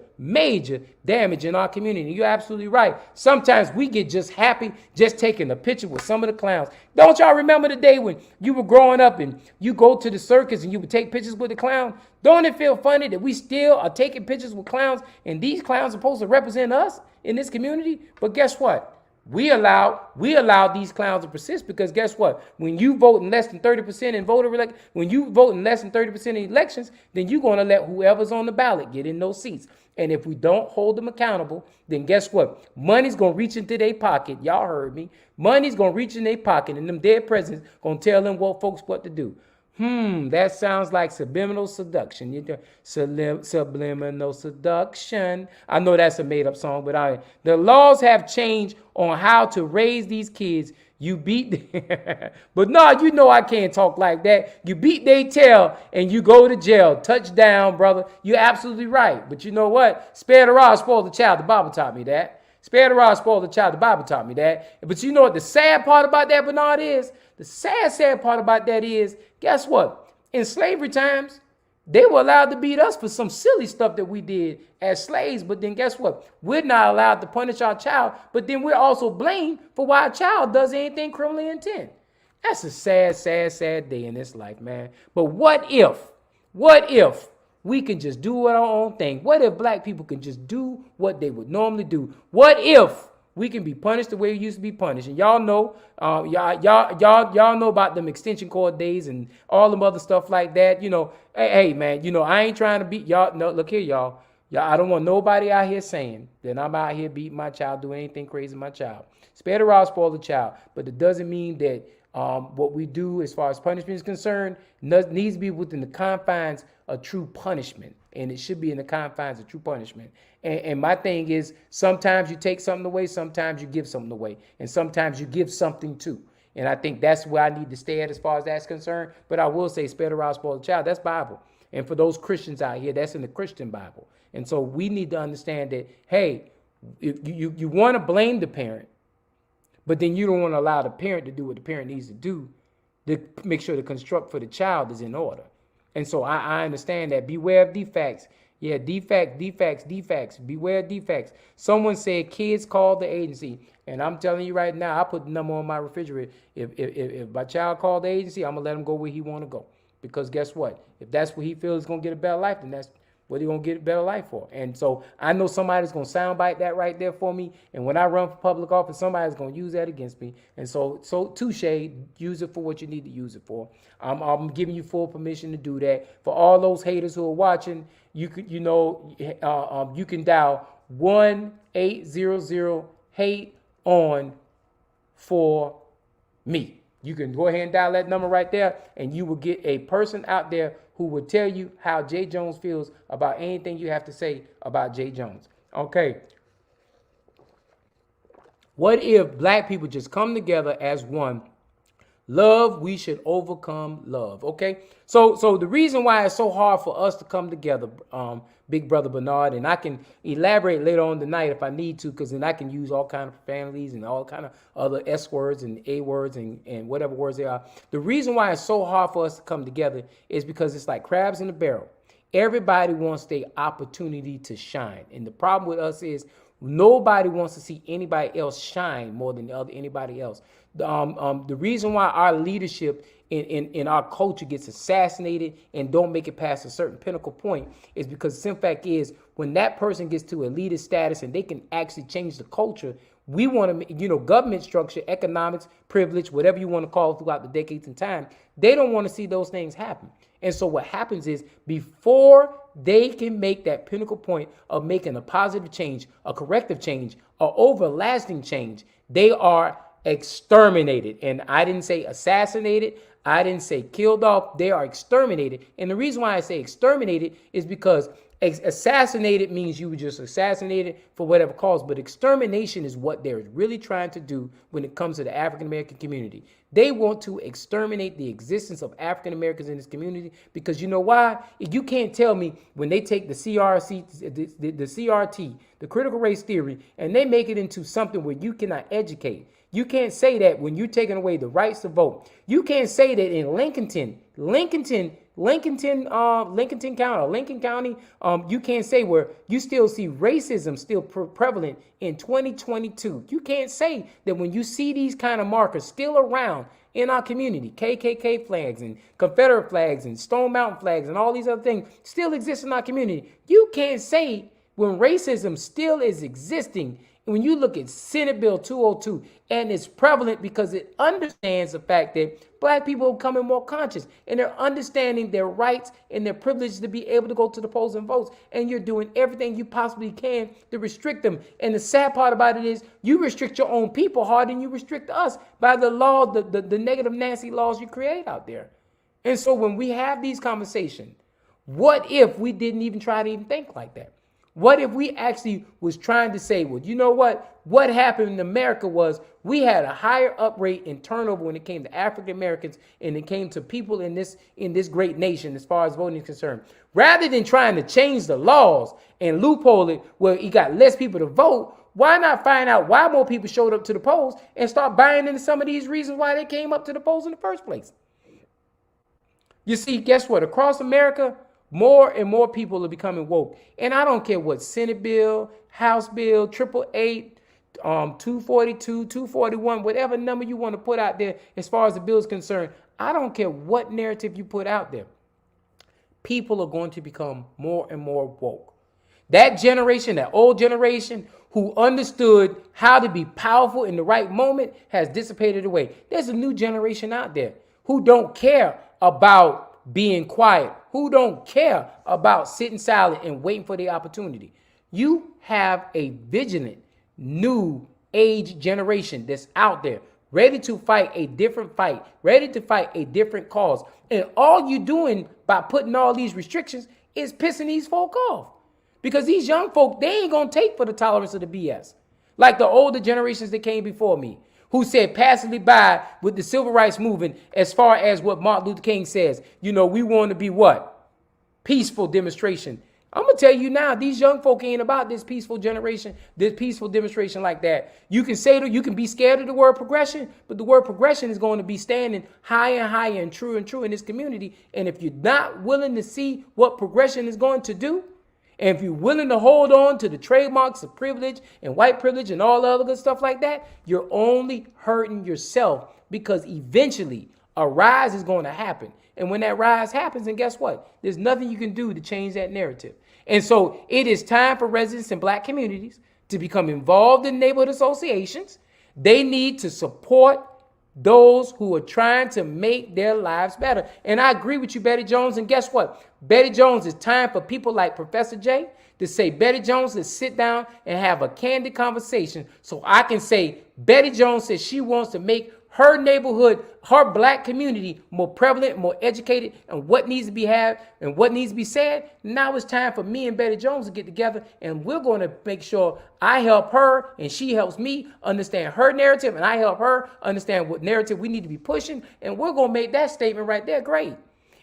damage in our community. You're absolutely right. Sometimes we get just happy just taking a picture with some of the clowns. Don't y'all remember the day when you were growing up and you go to the circus and you would take pictures with the clown? Don't it feel funny that we still are taking pictures with clowns and these clowns are supposed to represent us in this community? But guess what? We allow these clowns to persist because guess what? When you vote in less than 30% in when you vote in less than 30% in elections, then you're going to let whoever's on the ballot get in those seats. And if we don't hold them accountable, then guess what? Money's going to reach into their pocket. Y'all heard me. Money's going to reach in their pocket and them dead presidents going to tell them what to do. That sounds like subliminal seduction. Subliminal seduction. I know that's a made-up song, but the laws have changed on how to raise these kids. You beat but no, you know I can't talk like that. You beat they tail and you go to jail. Touchdown, brother. You're absolutely right. But you know what? Spare the rod, spoil the child. The Bible taught me that. Spare the rod, spoil the child. The Bible taught me that. But you know what the sad part about that, Bernard, is? The sad part about that is, guess what? In slavery times, they were allowed to beat us for some silly stuff that we did as slaves. But then guess what? We're not allowed to punish our child. But then we're also blamed for why a child does anything criminally intent. That's a sad day in this life, man. But what if we can just do our own thing? What if black people can just do what they would normally do? What if we can be punished the way we used to be punished? And y'all know, y'all know about them extension cord days and all them other stuff like that. You know, hey man, you know, I ain't trying to beat y'all. No, look here, y'all. I don't want nobody out here saying that I'm out here beating my child, doing anything crazy to my child. Spare the rod, spoil the child. But it doesn't mean that what we do as far as punishment is concerned needs to be within the confines of true punishment. And it should be in the confines of true punishment. And my thing is, sometimes you take something away, sometimes you give something away, and sometimes you give something too. And I think that's where I need to stay at as far as that's concerned. But I will say, spare the rod, spoil the child. That's Bible. And for those Christians out here, that's in the Christian Bible. And so we need to understand that, hey, if you want to blame the parent, but then you don't want to allow the parent to do what the parent needs to do to make sure the construct for the child is in order. And so I understand that. Beware of defects. Yeah, defects. Beware of defects. Someone said kids called the agency. And I'm telling you right now, I put the number on my refrigerator. If my child called the agency, I'm going to let him go where he want to go. Because guess what? If that's where he feels he's going to get a better life, then that's what he's going to get a better life for. And so I know somebody's going to soundbite that right there for me. And when I run for public office, somebody's going to use that against me. And so touche, use it for what you need to use it for. I'm giving you full permission to do that. For all those haters who are watching, you can dial 1-800-HATE on for me. You can go ahead and dial that number right there, and you will get a person out there who will tell you how Jay Jones feels about anything you have to say about Jay Jones. Okay. What if black people just come together as one? Love, we should overcome love. Okay. So the reason why it's so hard for us to come together, Big Brother Bernard, and I can elaborate later on tonight if I need to, because then I can use all kind of profanities and all kind of other S words and A words and whatever words they are. The reason why it's so hard for us to come together is because it's like crabs in a barrel. Everybody wants their opportunity to shine. And the problem with us is nobody wants to see anybody else shine more than anybody else. The reason why our leadership in our culture gets assassinated and don't make it past a certain pinnacle point is because the simple fact is when that person gets to elitist status and they can actually change the culture, we want to, government structure, economics, privilege, whatever you want to call it throughout the decades and time, they don't want to see those things happen. And so what happens is before they can make that pinnacle point of making a positive change, a corrective change, an everlasting change, they are exterminated. And I didn't say assassinated. I didn't say killed off. They are exterminated. And the reason why I say exterminated is because assassinated means you were just assassinated for whatever cause, but extermination is what they're really trying to do when it comes to the African American community. They want to exterminate the existence of African Americans in this community because you know why? You can't tell me when they take the CRT, the critical race theory, and they make it into something where you cannot educate. You can't say that when you're taking away the rights to vote. You can't say that in Lincoln County, you can't say where you still see racism still prevalent in 2022. You can't say that when you see these kind of markers still around in our community, KKK flags and Confederate flags and Stone Mountain flags and all these other things still exist in our community. You can't say when racism still is existing. When you look at Senate Bill 202, and it's prevalent because it understands the fact that black people are becoming more conscious and they're understanding their rights and their privilege to be able to go to the polls and vote. And you're doing everything you possibly can to restrict them. And the sad part about it is you restrict your own people harder than you restrict us by the law, the negative nasty laws you create out there. And so when we have these conversations, what if we didn't even try to even think like that? What if we actually was trying to say, well, you know what? What happened in America was we had a higher up rate in turnover when it came to African Americans and it came to people in this great nation as far as voting is concerned. Rather than trying to change the laws and loophole it where you got less people to vote, why not find out why more people showed up to the polls and start buying into some of these reasons why they came up to the polls in the first place? You see, guess what? Across America, more and more people are becoming woke. And I don't care what Senate bill, House bill, 888, 242, 241, whatever number you want to put out there as far as the bill is concerned. I don't care what narrative you put out there. People are going to become more and more woke. That generation, that old generation who understood how to be powerful in the right moment has dissipated away. There's a new generation out there who don't care about being quiet, who don't care about sitting silent and waiting for the opportunity. You have a vigilant, new age generation that's out there, ready to fight a different fight, ready to fight a different cause. And all you're doing by putting all these restrictions is pissing these folk off. Because these young folk, they ain't going to take for the tolerance of the BS. Like the older generations that came before me, who said passively by with the civil rights movement as far as what Martin Luther King says. We want to be what? Peaceful demonstration. I'm going to tell you now, these young folk ain't about this peaceful generation, this peaceful demonstration like that. You can be scared of the word progression, but the word progression is going to be standing higher and higher and true in this community. And if you're not willing to see what progression is going to do, and if you're willing to hold on to the trademarks of privilege and white privilege and all the other good stuff like that, you're only hurting yourself because eventually a rise is going to happen. And when that rise happens, and guess what? There's nothing you can do to change that narrative. And so it is time for residents in black communities to become involved in neighborhood associations. They need to support those who are trying to make their lives better. And I agree with you, Betty Jones. And guess what? Betty Jones, it's time for people like Professor J to say, Betty Jones, let's sit down and have a candid conversation so I can say, Betty Jones says she wants to make her neighborhood, her black community more prevalent, more educated, and what needs to be had and what needs to be said. Now it's time for me and Betty Jones to get together, and we're going to make sure I help her and she helps me understand her narrative, and I help her understand what narrative we need to be pushing, and we're going to make that statement right there great.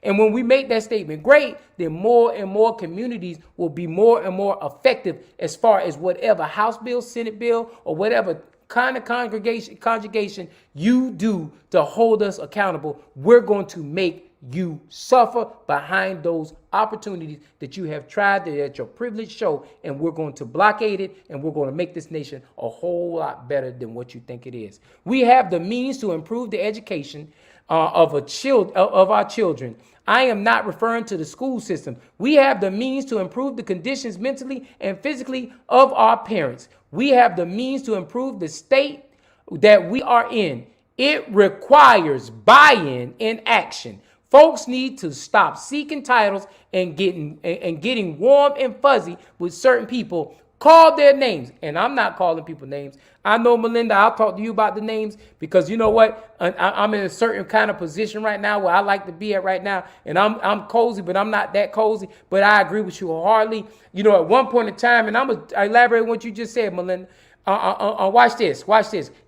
And when we make that statement great, then more and more communities will be more and more effective as far as whatever House bill, Senate bill, or whatever kind of conjugation you do to hold us accountable. We're going to make you suffer behind those opportunities that you have tried to at your privilege show, and we're going to blockade it, and we're going to make this nation a whole lot better than what you think it is. We have the means to improve the education of our children. I am not referring to the school system. We have the means to improve the conditions mentally and physically of our parents. We have the means to improve the state that we are in. It requires buy-in and action. Folks need to stop seeking titles and getting warm and fuzzy with certain people. Call their names. And I'm not calling people names. I know, Melinda, I'll talk to you about the names because you know what? I'm in a certain kind of position right now where I like to be at right now. And I'm cozy, but I'm not that cozy. But I agree with you wholeheartedly. You know, at one point in time, and I'm going to elaborate on what you just said, Melinda. Watch this.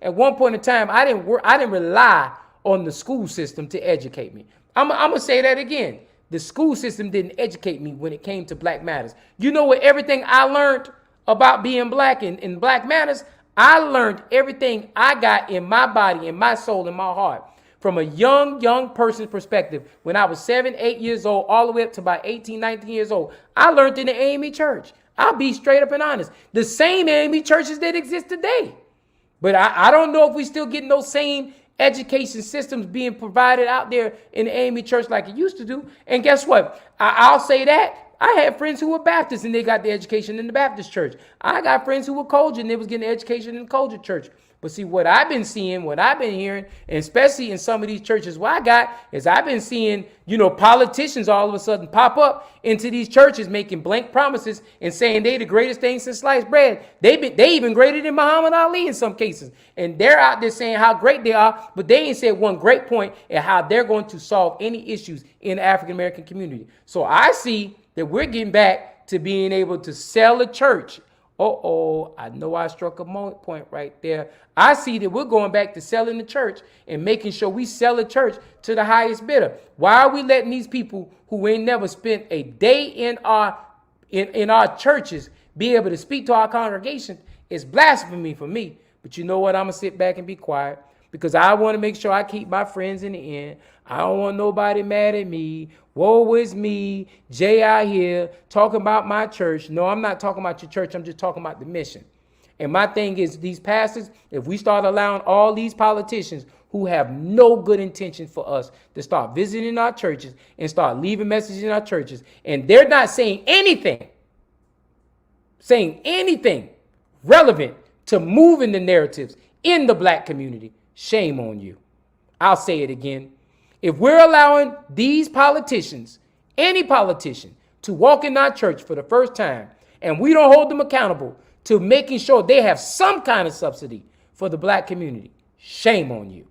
At one point in time, I didn't rely on the school system to educate me. I'm going to say that again. The school system didn't educate me when it came to Black Matters. You know what? Everything I learned about being Black in Black Matters, I learned everything I got in my body, in my soul, in my heart. From a young person's perspective, when I was 7, 8 years old, all the way up to about 18, 19 years old, I learned in the AME church. I'll be straight up and honest. The same AME churches that exist today. But I don't know if we still getting those same education systems being provided out there in the AME church like it used to do. And guess what? I'll say that. I had friends who were Baptists and they got their education in the Baptist church. I got friends who were Kojic and they was getting education in the Kojic church. But see, what I've been seeing, what I've been hearing, and especially in some of these churches where I got, is I've been seeing, politicians all of a sudden pop up into these churches making blank promises and saying they the greatest thing since sliced bread. They even greater than Muhammad Ali in some cases. And they're out there saying how great they are, but they ain't said one great point at how they're going to solve any issues in the African-American community. So I see that we're getting back to being able to sell a church. I know I struck a point right there. I see that we're going back to selling the church and making sure we sell the church to the highest bidder. Why are we letting these people who ain't never spent a day in our churches be able to speak to our congregation? It's blasphemy for me. But you know what? I'm going to sit back and be quiet because I want to make sure I keep my friends in the end. I don't want nobody mad at me. Woe is me, Jay out here talking about my church. No, I'm not talking about your church. I'm just talking about the mission. And my thing is these pastors, if we start allowing all these politicians who have no good intention for us to start visiting our churches and start leaving messages in our churches, and they're not saying anything relevant to moving the narratives in the Black community, shame on you. I'll say it again. If we're allowing these politicians, any politician, to walk in our church for the first time, and we don't hold them accountable to making sure they have some kind of subsidy for the Black community, shame on you.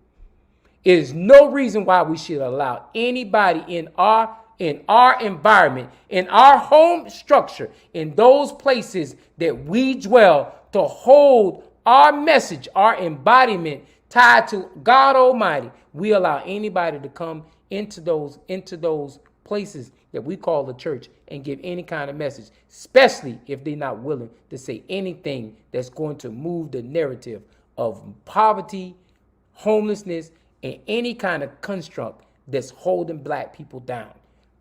It is no reason why we should allow anybody in our environment, in our home structure, in those places that we dwell, to hold our message, our embodiment tied to God Almighty. We allow anybody to come into those places that we call the church and give any kind of message, especially if they're not willing to say anything that's going to move the narrative of poverty, homelessness, and any kind of construct that's holding Black people down.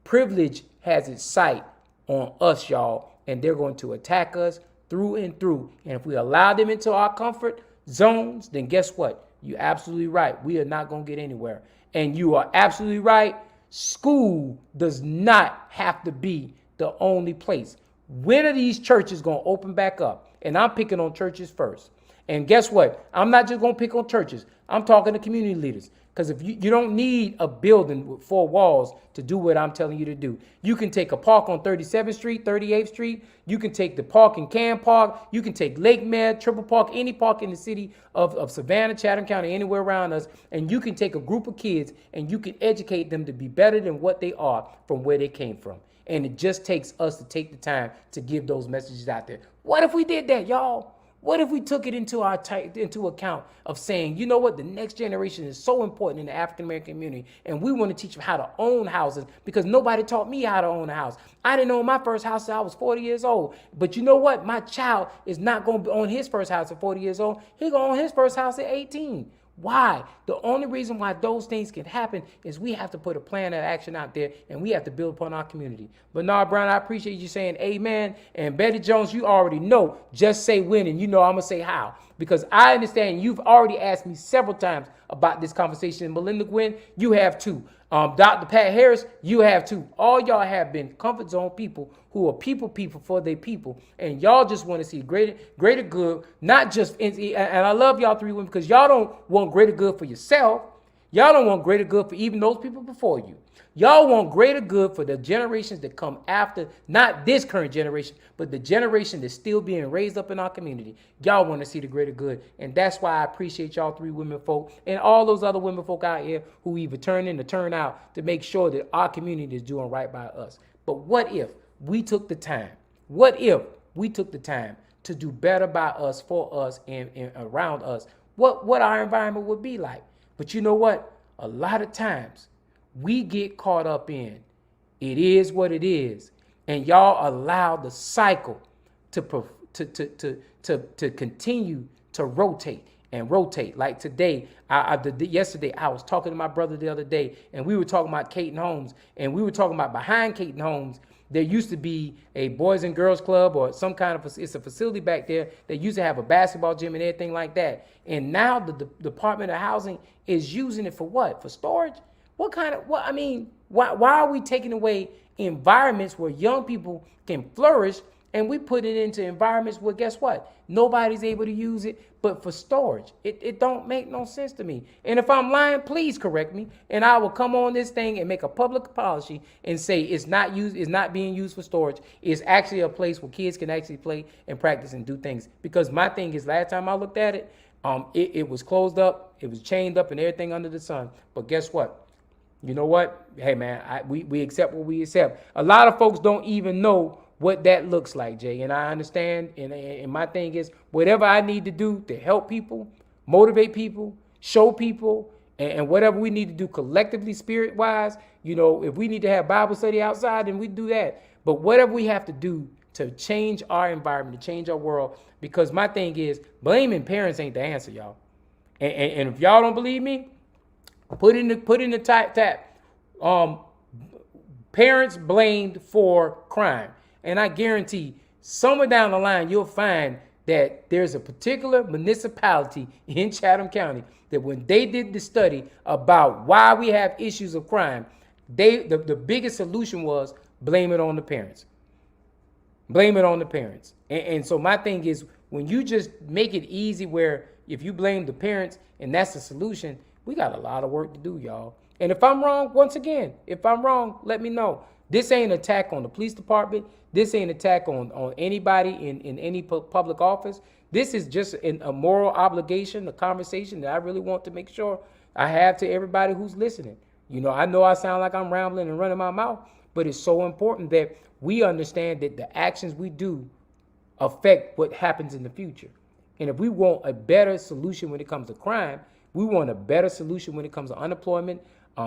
Privilege has its sight on us, y'all, and they're going to attack us through and through. And if we allow them into our comfort zones, then guess what? You're absolutely right. We are not going to get anywhere. And you are absolutely right. School does not have to be the only place. When are these churches going to open back up? And I'm picking on churches first. And guess what? I'm not just going to pick on churches. I'm talking to community leaders. Because if you don't need a building with 4 walls to do what I'm telling you to do. You can take a park on 37th Street, 38th Street. You can take the park in Camp Park. You can take Lake Med, Triple Park, any park in the city of Savannah, Chatham County, anywhere around us. And you can take a group of kids and you can educate them to be better than what they are from where they came from. And it just takes us to take the time to give those messages out there. What if we did that, y'all? What if we took it into account of saying, you know what, the next generation is so important in the African-American community, and we want to teach them how to own houses because nobody taught me how to own a house. I didn't own my first house until I was 40 years old. But you know what? My child is not going to own his first house at 40 years old. He's going to own his first house at 18. Why? The only reason why those things can happen is we have to put a plan of action out there and we have to build upon our community. Bernard Brown, I appreciate you saying amen. And Betty Jones, you already know, just say when, and you know I'm going to say how. because I understand you've already asked me several times about this conversation. And Melinda Gwynn, you have too. Dr. Pat Harris, you have too. All y'all have been comfort zone people who are people for their people. And y'all just want to see greater good, not just, and I love y'all three women because y'all don't want greater good for yourself. Y'all don't want greater good for even those people before you. Y'all want greater good for the generations that come after, not this current generation, but the generation that's still being raised up in our community. Y'all want to see the greater good. And that's why I appreciate y'all three women folk and all those other women folk out here who either turn in or turn out to make sure that our community is doing right by us. But what if we took the time? What if we took the time to do better by us, for us, and around us? What our environment would be like. But you know what? A lot of times, we get caught up in it is what it is, and y'all allow the cycle to continue to rotate and rotate. Like today, yesterday, I was talking to my brother the other day, and we were talking about Caton Homes, and we were talking about behind Caton Homes, there used to be a Boys and Girls Club or some kind of, it's a facility back there that used to have a basketball gym and everything like that. And now the Department of Housing is using it for what? For storage? Why are we taking away environments where young people can flourish, and we put it into environments where, guess what? Nobody's able to use it but for storage. It don't make no sense to me. And if I'm lying, please correct me, and I will come on this thing and make a public apology and say it's not being used for storage. It's actually a place where kids can actually play and practice and do things. Because my thing is, last time I looked at it, it was closed up, it was chained up and everything under the sun. But guess what? You know what? Hey, man, we accept what we accept. A lot of folks don't even know what that looks like, Jay. And I understand. And my thing is, whatever I need to do to help people, motivate people, show people, and whatever we need to do collectively, spirit-wise, if we need to have Bible study outside, then we do that. But whatever we have to do to change our environment, to change our world, because my thing is, blaming parents ain't the answer, y'all. And if y'all don't believe me, Put in the tap. Parents blamed for crime. And I guarantee somewhere down the line, you'll find that there's a particular municipality in Chatham County that when they did the study about why we have issues of crime, the biggest solution was blame it on the parents. Blame it on the parents. And so my thing is, when you just make it easy where if you blame the parents and that's the solution, we got a lot of work to do, y'all. And if I'm wrong, once again, if I'm wrong, let me know. This ain't an attack on the police department. This ain't an attack on anybody in any public office. This is just a moral obligation, a conversation that I really want to make sure I have to everybody who's listening. I know I sound like I'm rambling and running my mouth, but it's so important that we understand that the actions we do affect what happens in the future. And if we want a better solution when it comes to crime, we want a better solution when it comes to unemployment,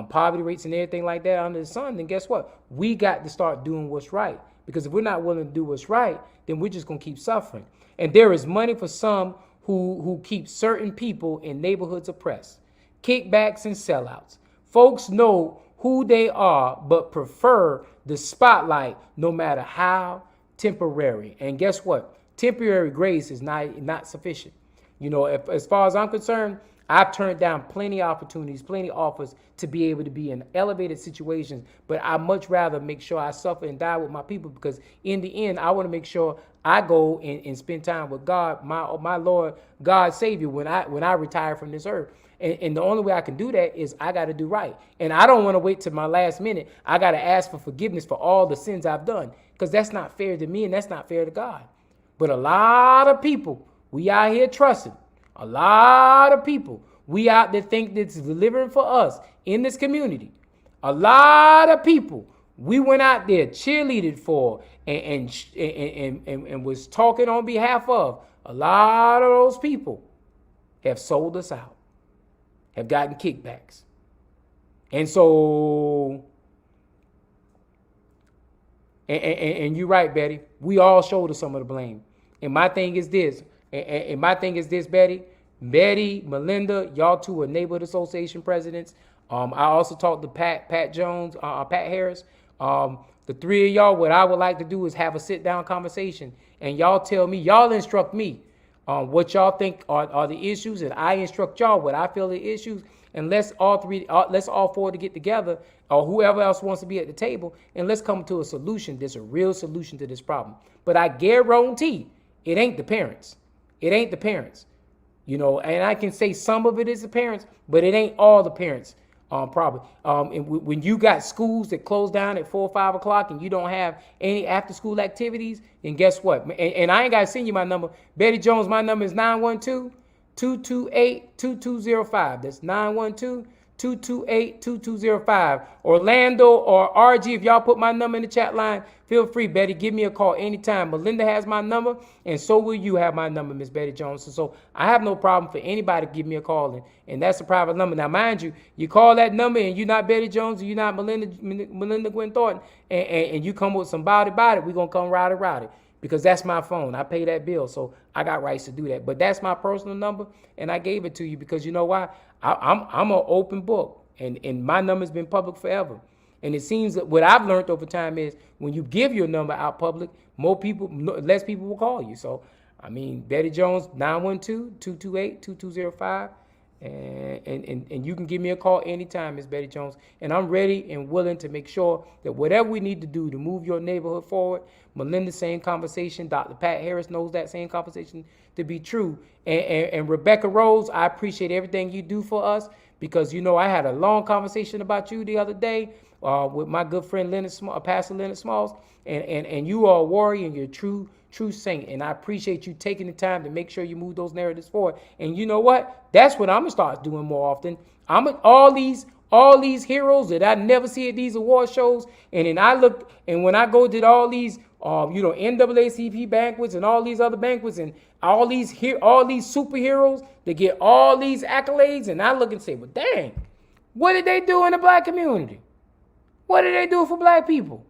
poverty rates and everything like that under the sun, then guess what? We got to start doing what's right. Because if we're not willing to do what's right, then we're just going to keep suffering. And there is money for some who keep certain people in neighborhoods oppressed. Kickbacks and sellouts. Folks know who they are, but prefer the spotlight no matter how temporary. And guess what? Temporary grace is not sufficient. As far as I'm concerned, I've turned down plenty of opportunities, plenty of offers to be able to be in elevated situations, but I much rather make sure I suffer and die with my people, because in the end, I want to make sure I go and spend time with God, my Lord, God Savior, when I retire from this earth. And the only way I can do that is I got to do right. And I don't want to wait till my last minute. I got to ask for forgiveness for all the sins I've done, because that's not fair to me and that's not fair to God. But a lot of people, we out here trusting. A lot of people, we out there think that's delivering for us in this community. A lot of people, we went out there, cheerleaded for, and was talking on behalf of. A lot of those people have sold us out, have gotten kickbacks. And so, and you're right, Betty, we all shoulder some of the blame. And my thing is this, Betty, Melinda, y'all two are neighborhood association presidents. I also talked to Pat Harris. The three of y'all, what I would like to do is have a sit-down conversation. And y'all tell me, y'all instruct me what y'all think are the issues, and I instruct y'all what I feel the issues, and let's all four to get together, or whoever else wants to be at the table, and let's come to a solution. There's a real solution to this problem. But I guarantee it ain't the parents. It ain't the parents. And I can say some of it is the parents, but it ain't all the parents. Probably. And when you got schools that close down at 4 or 5 o'clock and you don't have any after school activities, then guess what? And I ain't got to send you my number. Betty Jones, my number is 912-228-2205. That's 912-228-2205. Orlando or RG, if y'all put my number in the chat line, feel free, Betty. Give me a call anytime. Melinda has my number, and so will you have my number, Miss Betty Jones. So I have no problem for anybody to give me a call, and that's a private number. Now, mind you, you call that number, and you're not Betty Jones, and you're not Melinda Gwen Thornton, and you come with some about it, we're going to come rowdy. Because that's my phone. I pay that bill, so I got rights to do that. But that's my personal number, and I gave it to you because you know why? I'm an open book, and my number's been public forever. And it seems that what I've learned over time is when you give your number out public, less people will call you. So, I mean, Betty Jones, 912-228-2205. And you can give me a call anytime, Miss Betty Jones. And I'm ready and willing to make sure that whatever we need to do to move your neighborhood forward, Melinda, same conversation. Dr. Pat Harris knows that same conversation to be true. And Rebecca Rose, I appreciate everything you do for us because, I had a long conversation about you the other day with my good friend Pastor Leonard Smalls. And you are a warrior and you're true saint. And I appreciate you taking the time to make sure you move those narratives forward. And you know what? That's what I'm going to start doing more often. All these heroes that I never see at these award shows. And then when I go to all these, NAACP banquets and all these other banquets and all these superheroes that get all these accolades. And I look and say, well, dang, what did they do in the black community? What did they do for black people?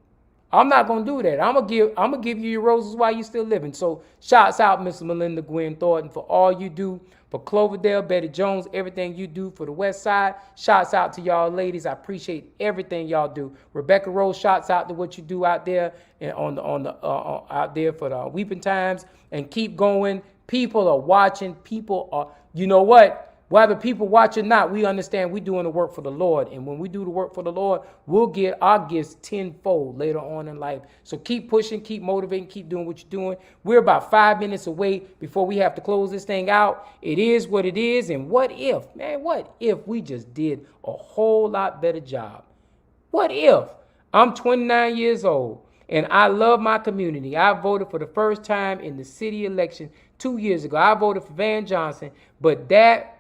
I'm not gonna do that. I'm gonna give you your roses while you're still living. So shouts out, Miss Melinda Gwen Thornton, for all you do for Cloverdale, Betty Jones, everything you do for the West Side. Shouts out to y'all ladies. I appreciate everything y'all do. Rebecca Rose, shouts out to what you do out there and out there for the Weeping Times. And keep going. People are watching. People are. You know what? Whether people watch or not, we understand we're doing the work for the Lord. And when we do the work for the Lord, we'll get our gifts tenfold later on in life. So keep pushing, keep motivating, keep doing what you're doing. We're about 5 minutes away before we have to close this thing out. It is what it is. And what if we just did a whole lot better job? What if? I'm 29 years old and I love my community. I voted for the first time in the city election 2 years ago. I voted for Van Johnson, but that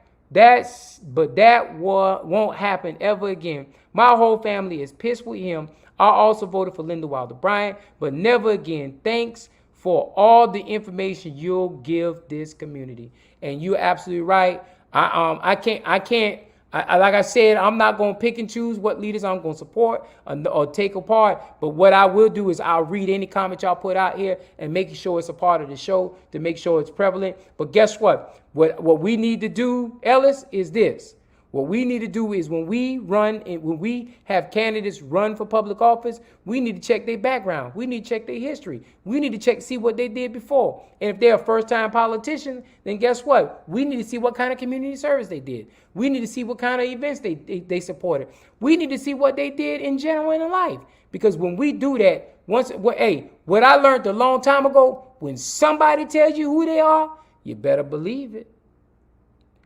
won't happen ever again. My whole family is pissed with him. I also voted for Linda Wilder Bryant, but never again. Thanks for all the information you'll give this community. And you're absolutely right. Like I said, I'm not going to pick and choose what leaders I'm going to support or take apart. But what I will do is I'll read any comment y'all put out here and making sure it's a part of the show to make sure it's prevalent. But guess what? What we need to do, Ellis, is this. What we need to do is when we have candidates run for public office, we need to check their background. We need to check their history. We need to see what they did before. And if they're a first-time politician, then guess what? We need to see what kind of community service they did. We need to see what kind of events they supported. We need to see what they did in general in life. Because when we do that, what I learned a long time ago, when somebody tells you who they are, you better believe it.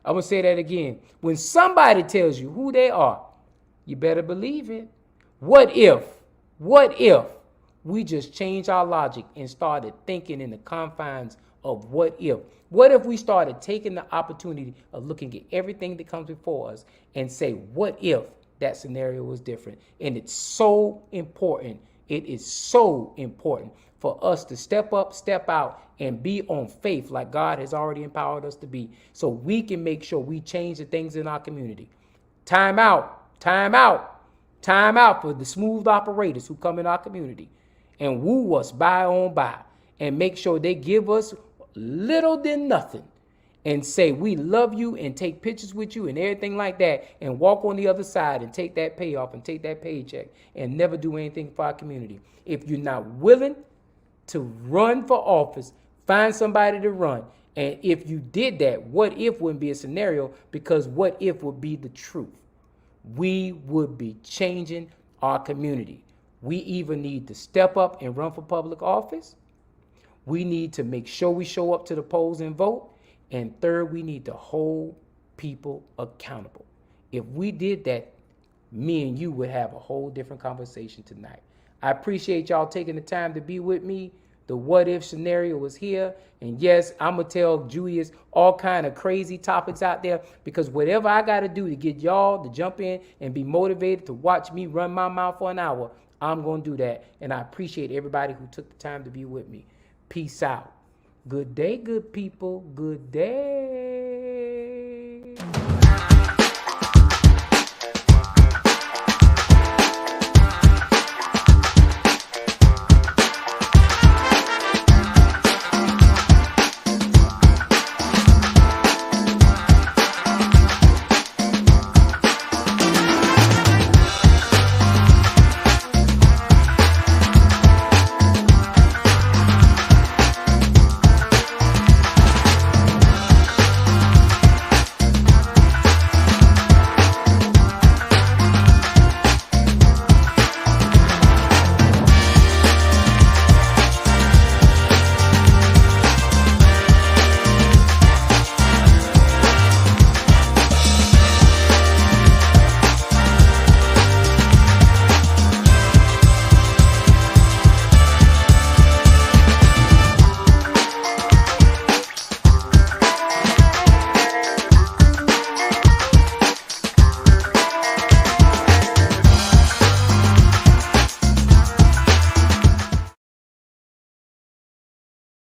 I'm going to say that again. When somebody tells you who they are, you better believe it. What if we just changed our logic and started thinking in the confines of what if? What if we started taking the opportunity of looking at everything that comes before us and say, what if that scenario was different? And it's so important. It is so important for us to step up, step out, and be on faith like God has already empowered us to be, so we can make sure we change the things in our community. Time out for the smooth operators who come in our community and woo us by and make sure they give us little than nothing and say we love you and take pictures with you and everything like that and walk on the other side and take that payoff and take that paycheck and never do anything for our community. If you're not willing to run for office, find somebody to run And if you did that, what if wouldn't be a scenario, because what if would be the truth. We would be changing our community. We either need to step up and run for public office. We need to make sure we show up to the polls and vote. And third, we need to hold people accountable. If we did that, me and you would have a whole different conversation tonight. I appreciate y'all taking the time to be with me. The what if scenario was here. And yes, I'm going to tell Julius all kind of crazy topics out there, because whatever I got to do to get y'all to jump in and be motivated to watch me run my mouth for an hour, I'm going to do that. And I appreciate everybody who took the time to be with me. Peace out. Good day, good people. Good day.